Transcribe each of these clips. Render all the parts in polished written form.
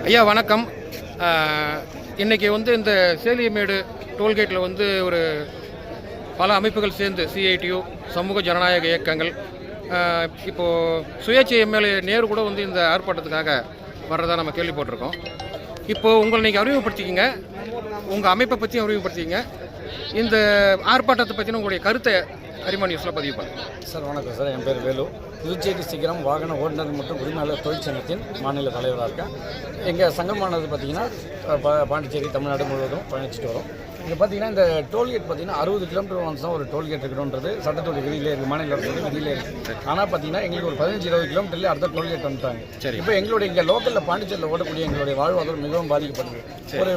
ஐயா வணக்கம். இன்றைக்கி இந்த சேலியமேடு டோல்கேட்டில் ஒரு பல அமைப்புகள் சேர்ந்து சிஐடியு, சமூக ஜனநாயக இயக்கங்கள், இப்போது சுயேட்சை எம்எல்ஏ நேரு கூட இந்த ஆர்ப்பாட்டத்துக்காக வர்றதா நம்ம கேள்விப்பட்டிருக்கோம். இப்போது உங்களை நீங்கள் அறிமுகப்படுத்திக்கிங்க, உங்கள் அமைப்பை பற்றி அறிமுகப்படுத்திக்கிங்க, இந்த ஆர்ப்பாட்டத்தை பற்றின உங்களுடைய கருத்தை அரிமா நியூஸில் பதிவு பண்ணுங்கள். சார் வணக்கம் சார், என் பேர் வேலு. புதுச்சேரி சிக்கிரம் வாகன ஓட்டுநர் மற்றும் உரிமையாளர் தொழிற்சங்கத்தின் மாநில தலைவராக இருக்கேன். எங்கள் சங்கமானது பார்த்திங்கன்னா பாண்டிச்சேரி தமிழ்நாடு முழுவதும் பயணிச்சுட்டு வரும். இங்கே பார்த்திங்கன்னா இந்த டோல்கேட் பார்த்திங்கன்னா 60 கிலோமீட்டர் ஒன்ஸ் தான் ஒரு டோல்கேட் இருக்கணுன்றது சட்டத்தோட விதியிலே இருக்குது, மாநில அரசு விதியிலே இருக்குது. ஆனால் பார்த்திங்கன்னா எங்களுக்கு ஒரு 15-20 கிலோமீட்டர்லேயே அடுத்த டோல்கேட் வந்துட்டாங்க. சரி, இப்போ எங்களுடைய இங்கே லோக்கலில் பாண்டிச்சேரியில் ஓடக்கூடிய எங்களுடைய வாழ்வாதாரம் மிகவும் பாதிக்கப்படுது.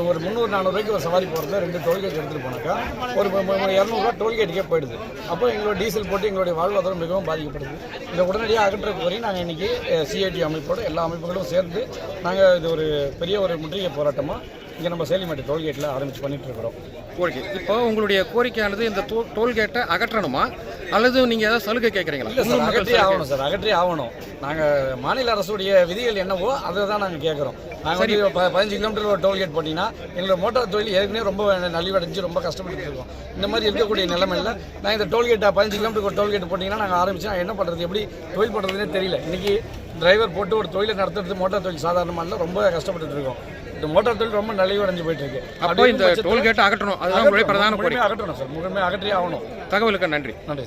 ஒரு 300-400 ரூபாய்க்கு ஒரு சவாரி போகிறது 2 டோல்கேட் எடுத்துகிட்டு போனாக்கா ஒரு 200 டோல்கேட்டுக்கே போயிடுது. அப்போ எங்களோட டீசல் போட்டு எங்களுடைய வாழ்வாதாரம் மிகவும் பாதிக்கப்படுது. இதை உடனடியாக அகற்றுக்கு வரையும் நாங்கள் இன்றைக்கி சிஐடி அமைப்போடு எல்லா அமைப்புகளும் சேர்ந்து நாங்கள் இது ஒரு பெரிய ஒரு முற்றுகை போராட்டமாக இங்கே நம்ம சேலிமேடு டோல்கேட்டில் ஆரம்பித்து பண்ணிட்டு இருக்கிறோம். ஓகே, இப்போ உங்களுடைய கோரிக்கையானது இந்த டோல்கேட்டை அகற்றணுமா அல்லது நீங்கள் ஏதாவது சலுகை கேட்குறீங்களா? இல்லை சார், அகற்றே ஆகணும் சார், அகற்றே ஆகணும். நாங்கள் மாநில அரசுடைய விதிகள் என்னவோ அதை தான் நாங்கள் கேட்குறோம். நாங்கள் 15 கிலோமீட்டர் ஒரு டோல்கேட் போட்டிங்கன்னா எங்களோட மோட்டார் தொழில் ஏற்கனவே ரொம்ப நலிவடைஞ்சு ரொம்ப கஷ்டப்பட்டு இருக்கோம். இந்த மாதிரி இருக்கக்கூடிய நிலைமையில் நாங்கள் இந்த டோல்கேட்டை 15 கிலோமீட்டர் ஒரு டோல்கேட் போட்டிங்கன்னா நாங்கள் ஆரம்பிச்சு என்ன பண்ணுறது, எப்படி தொழில் பண்ணுறதுனே தெரியல. இன்றைக்கி டிரைவர் போட்டு ஒரு தொழிலை நடத்துறது மோட்டார் தொழில் சாதாரணமாக ரொம்ப கஷ்டப்பட்டு இருக்கோம். இந்த மோட்டார் தொழில் ரொம்ப நலிவடைஞ்சு போயிட்டு இருக்கு. அப்போ இந்த டோல்கேட்டை அகற்றணும், அதுதான் பிரதான கோரிக்கை. அகற்றணும் சார், முழுமையாக அகற்றே ஆகணும். தகவலுக்கு நன்றி. நன்றி சார்.